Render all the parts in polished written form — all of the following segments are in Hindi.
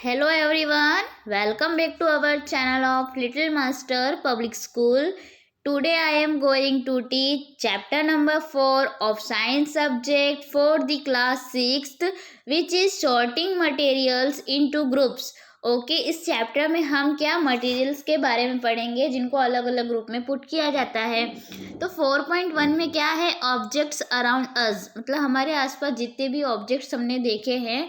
Hello everyone, welcome back to our channel of Little Master Public School. Today I am going to teach chapter number 4 of science subject for the class 6th which is sorting materials into groups. Okay इस चैप्टर में हम क्या मटेरियल्स के बारे में पढ़ेंगे जिनको अलग अलग ग्रुप में पुट किया जाता है। तो 4.1 में क्या है, ऑब्जेक्ट्स अराउंड अस, मतलब हमारे आसपास जितने भी ऑब्जेक्ट्स हमने देखे हैं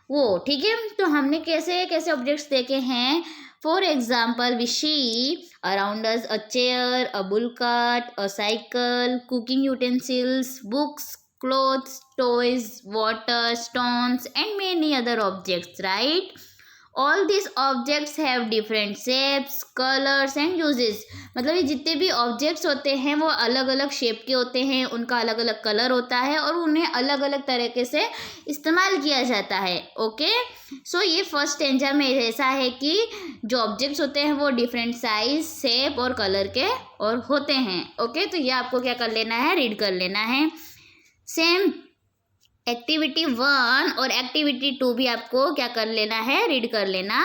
वो, ठीक है। तो हमने कैसे कैसे ऑब्जेक्ट्स देखे हैं। For example we see around us a chair, a bull cart, a cycle, cooking utensils, books, clothes, toys, water, stones and many other objects, right? All these objects have different shapes, colors and uses. मतलब ये जितने भी ऑब्जेक्ट्स होते हैं वो अलग अलग शेप के होते हैं, उनका अलग अलग कलर होता है और उन्हें अलग अलग तरीके से इस्तेमाल किया जाता है। ओके सो ये फर्स्ट स्टेंजा में ऐसा है कि जो ऑब्जेक्ट्स होते हैं वो डिफरेंट साइज, शेप और कलर के और होते हैं। ओके तो ये आपको क्या कर लेना है, रीड कर लेना है। सेम एक्टिविटी 1 और एक्टिविटी 2 भी आपको क्या कर लेना है, रीड कर लेना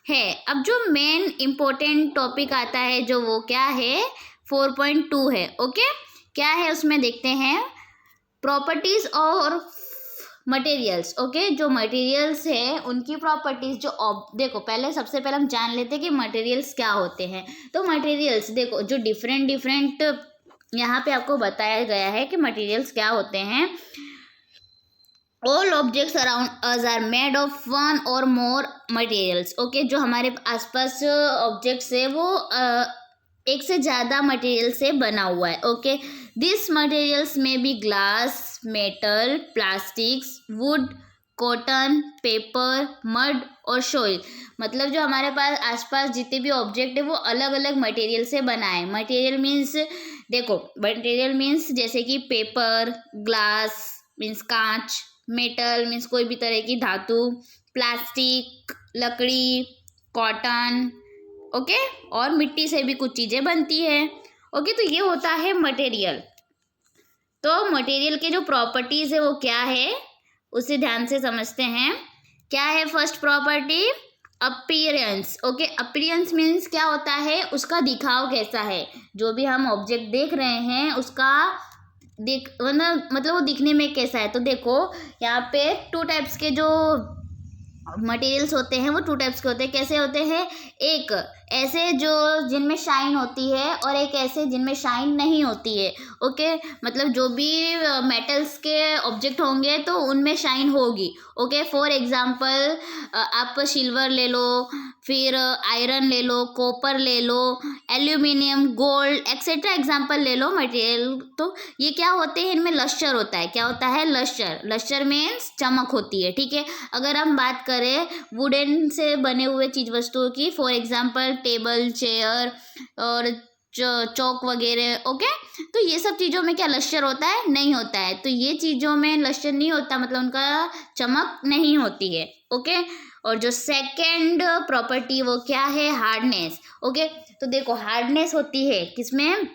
है। अब जो मेन इम्पोर्टेंट टॉपिक आता है जो वो क्या है, 4.2 है। ओके क्या है उसमें देखते हैं, प्रॉपर्टीज और मटेरियल्स। ओके जो मटेरियल्स है उनकी प्रॉपर्टीज जो देखो पहले सबसे पहले हम जान लेते हैं कि मटेरियल्स क्या होते हैं। तो मटेरियल्स देखो जो डिफरेंट यहाँ पे आपको बताया गया है कि मटेरियल्स क्या होते हैं। All objects around us are made of one or more materials. Okay जो हमारे आसपास ऑब्जेक्ट्स है वो एक से ज़्यादा मटेरियल से बना हुआ है। ओके दिस मटेरियल्स में be glass, metal, plastics, wood, cotton, paper, mud और सॉइल। मतलब जो हमारे पास आसपास जितने भी ऑब्जेक्ट है वो अलग अलग मटेरियल से बना है। मटेरियल मीन्स देखो, मटेरियल मीन्स जैसे कि पेपर, ग्लास मीन्स कांच, मेटल मीन्स कोई भी तरह की धातु, प्लास्टिक लकड़ी, कॉटन, ओके और मिट्टी से भी कुछ चीज़ें बनती है। ओके तो ये होता है मटेरियल। तो मटेरियल के जो प्रॉपर्टीज़ है वो क्या है उसे ध्यान से समझते हैं। क्या है first property, appearance. Okay appearance means क्या होता है, उसका दिखाव कैसा है। जो भी हम ऑब्जेक्ट देख रहे हैं उसका मतलब वो दिखने में कैसा है। तो देखो यहाँ पे 2 टाइप्स के जो मटेरियल्स होते हैं वो 2 टाइप्स के होते हैं। कैसे होते हैं, एक ऐसे जो जिनमें शाइन होती है और एक ऐसे जिनमें शाइन नहीं होती है। ओके मतलब जो भी मेटल्स के ऑब्जेक्ट होंगे तो उनमें शाइन होगी। ओके फॉर एग्जांपल आप सिल्वर ले लो, फिर आयरन ले लो, कॉपर ले लो, एल्यूमिनियम, गोल्ड एक्सेट्रा एग्जांपल ले लो मटेरियल। तो ये क्या होते हैं, इनमें लश्चर होता है। क्या होता है, लश्चर। लश्चर मीन्स चमक होती है, ठीक है। अगर हम बात करें वुडन से बने हुए चीज वस्तुओं की, फॉर एग्जांपल टेबल, चेयर और चौक वगैरह। ओके तो ये सब चीज़ों में क्या लश्चर होता है, नहीं होता है। तो ये चीज़ों में लश्चर नहीं होता मतलब उनका चमक नहीं होती है। ओके और जो सेकंड प्रॉपर्टी वो क्या है, हार्डनेस। ओके तो देखो हार्डनेस होती है किसमें,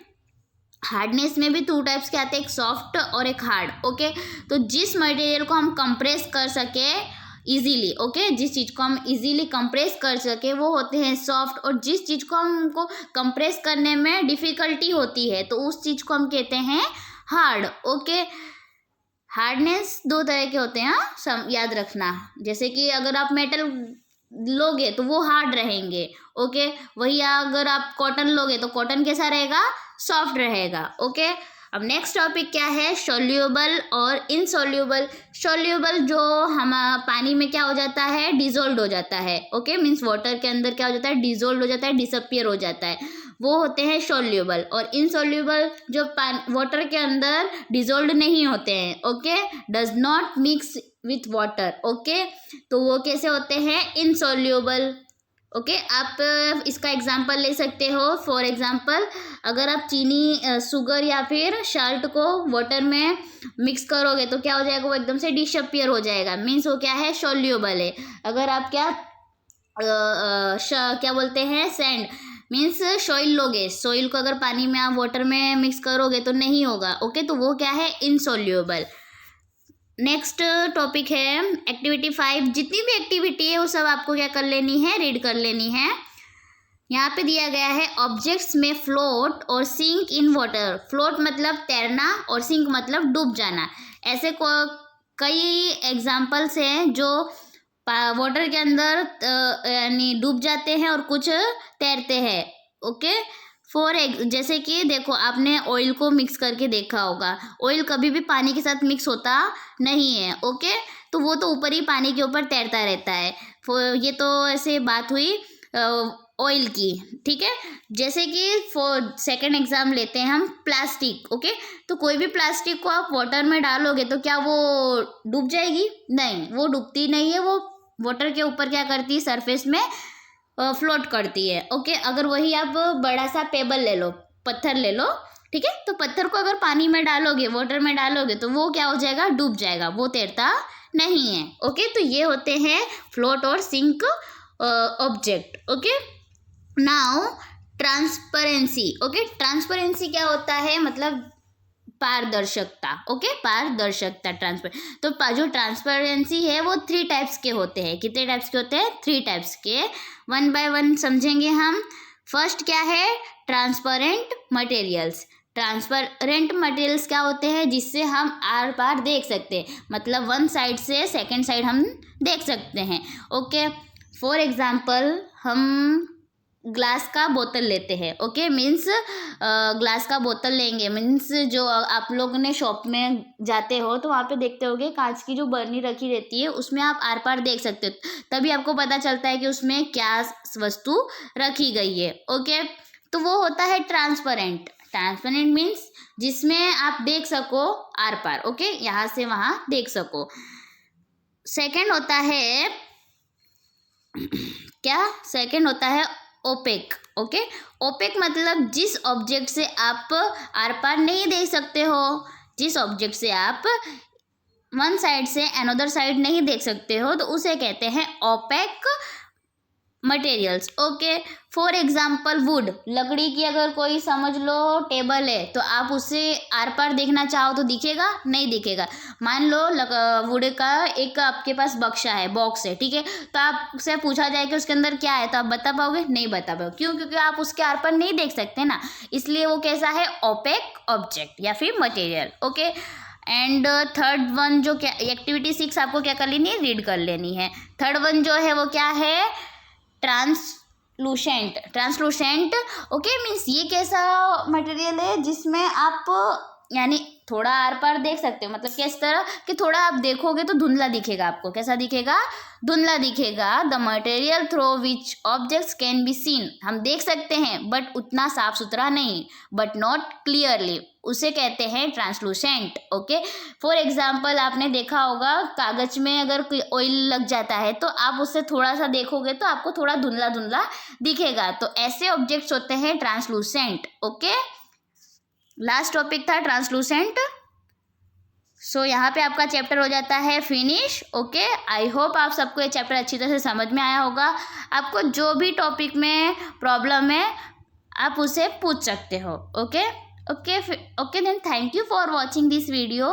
हार्डनेस में भी 2 टाइप्स के आते हैं, एक सॉफ्ट और एक हार्ड। ओके तो जिस मटेरियल को हम कंप्रेस कर सके इजीली, ओके जिस चीज़ को हम इजीली कंप्रेस कर सके वो होते हैं सॉफ्ट, और जिस चीज़ को हमको कंप्रेस करने में डिफ़िकल्टी होती है तो उस चीज़ को हम कहते हैं हार्ड। ओके हार्डनेस 2 तरह के होते हैं, याद रखना। जैसे कि अगर आप मेटल लोगे तो वो हार्ड रहेंगे। ओके वही अगर आप कॉटन लोगे तो कॉटन कैसा रहेगा, सॉफ्ट रहेगा। ओके अब नेक्स्ट टॉपिक क्या है, सोल्यूबल और इनसोल्यूबल। सोल्यूबल जो हम पानी में क्या हो जाता है, डिजोल्व हो जाता है। ओके मीन्स वाटर के अंदर क्या हो जाता है, डिजोल्व हो जाता है, डिसअपियर हो जाता है, वो होते हैं सोल्यूबल। और इनसोल्यूबल जो वाटर के अंदर डिजोल्व नहीं होते हैं, okay does not mix with water. Okay तो वो कैसे होते हैं, इनसोल्यूबल। ओके आप इसका एग्जांपल ले सकते हो। फॉर एग्जांपल अगर आप चीनी, शुगर या फिर साल्ट को वाटर में मिक्स करोगे तो क्या हो जाएगा, वो एकदम से डिसअपियर हो जाएगा, मीन्स वो क्या है, सोल्यूबल है। अगर आप क्या बोलते हैं, सैंड मीन्स सॉइल लोगे, सॉइल को अगर पानी में आप वाटर में मिक्स करोगे तो नहीं होगा। ओके तो वो क्या है, इनसोल्यूबल। नेक्स्ट टॉपिक है एक्टिविटी 5। जितनी भी एक्टिविटी है वो सब आपको क्या कर लेनी है, रीड कर लेनी है। यहाँ पे दिया गया है ऑब्जेक्ट्स में फ्लोट और सिंक इन वाटर। फ्लोट मतलब तैरना और सिंक मतलब डूब जाना। ऐसे कई एग्जाम्पल्स हैं जो वाटर के अंदर यानी डूब जाते हैं और कुछ तैरते हैं। ओके, जैसे कि देखो, आपने ऑयल को मिक्स करके देखा होगा। ऑयल कभी भी पानी के साथ मिक्स होता नहीं है। ओके, तो वो तो ऊपर ही पानी के ऊपर तैरता रहता है। ये तो ऐसे बात हुई ऑयल की, ठीक है। जैसे कि सेकंड एग्जाम लेते हैं हम, प्लास्टिक। ओके, तो कोई भी प्लास्टिक को आप वाटर में डालोगे तो क्या वो डूब जाएगी? नहीं, वो डूबती नहीं है। वो वाटर के ऊपर क्या करती है, सरफेस में फ्लोट करती है। ओके, अगर वही आप बड़ा सा पेबल ले लो, पत्थर ले लो, ठीक है, तो पत्थर को अगर पानी में डालोगे, वाटर में डालोगे, तो वो क्या हो जाएगा, डूब जाएगा, वो तैरता नहीं है। ओके, तो ये होते हैं फ्लोट और sink object. Okay, now transparency. Okay, transparency क्या होता है, मतलब पारदर्शकता। ओके, पारदर्शकता, तो जो ट्रांसपेरेंसी है वो 3 टाइप्स के होते हैं। कितने टाइप्स के होते हैं? 3 टाइप्स के। वन बाय वन समझेंगे हम। फर्स्ट क्या है? Transparent materials. ट्रांसपेरेंट मटेरियल्स क्या होते हैं? जिससे हम आर पार देख सकते हैं, मतलब वन साइड से सेकेंड साइड हम देख सकते हैं। ओके, फॉर एग्जाम्पल हम ग्लास का बोतल लेते हैं। ओके, मीन्स ग्लास का बोतल लेंगे, मीन्स जो आप लोग ने शॉप में जाते हो तो वहाँ पे देखते होगे कांच की जो बर्नी रखी रहती है, उसमें आप आर पार देख सकते हो, तभी आपको पता चलता है कि उसमें क्या वस्तु रखी गई है। ओके, तो वो होता है ट्रांसपेरेंट। ट्रांसपेरेंट मीन्स जिसमें आप देख सको आर पार। ओके, यहाँ से वहाँ देख सको। सेकेंड होता है क्या? सेकेंड होता है ओपेक। ओके, ओपेक मतलब जिस ऑब्जेक्ट से आप आर पार नहीं देख सकते हो, जिस ऑब्जेक्ट से आप वन साइड से अनदर साइड नहीं देख सकते हो, तो उसे कहते हैं opaque materials. Okay, for example wood, लकड़ी की अगर कोई समझ लो टेबल है, तो आप उससे आर पार देखना चाहो तो दिखेगा? नहीं दिखेगा। मान लो वुड का एक आपके पास बक्सा है, बॉक्स है, ठीक है, तो आपसे पूछा जाए कि उसके अंदर क्या है, तो आप बता पाओगे? नहीं बता पाओगे। क्यों? क्योंकि आप उसके आर पार नहीं देख सकते ना, इसलिए वो कैसा है, ओपेक ऑब्जेक्ट या फिर material. Okay, and third one जो क्या, एक्टिविटी 6 आपको क्या कर लेनी है, रीड कर लेनी है। थर्ड वन जो है वो क्या है, ट्रांसलूसेंट। ट्रांसलूसेंट ओके, मीन्स ये कैसा मटेरियल है जिसमें आप यानी थोड़ा आर पार देख सकते हो, मतलब किस तरह कि थोड़ा आप देखोगे तो धुंधला दिखेगा आपको। कैसा दिखेगा? धुंधला दिखेगा। The material through which objects can be seen, हम देख सकते हैं बट उतना साफ सुथरा नहीं, बट नॉट क्लियरली, उसे कहते हैं ट्रांसलूसेंट। ओके, फॉर एग्जाम्पल आपने देखा होगा कागज में अगर कोई ऑयल लग जाता है तो आप उससे थोड़ा सा देखोगे तो आपको थोड़ा धुंधला धुंधला दिखेगा, तो ऐसे ऑब्जेक्ट्स होते हैं ट्रांसलूसेंट। ओके, लास्ट टॉपिक था ट्रांसलूसेंट। सो यहाँ पे आपका चैप्टर हो जाता है फिनिश। ओके, आई होप आप सबको ये चैप्टर अच्छी तरह से समझ में आया होगा। आपको जो भी टॉपिक में प्रॉब्लम है आप उसे पूछ सकते हो। Okay okay okay, then thank you for watching this video.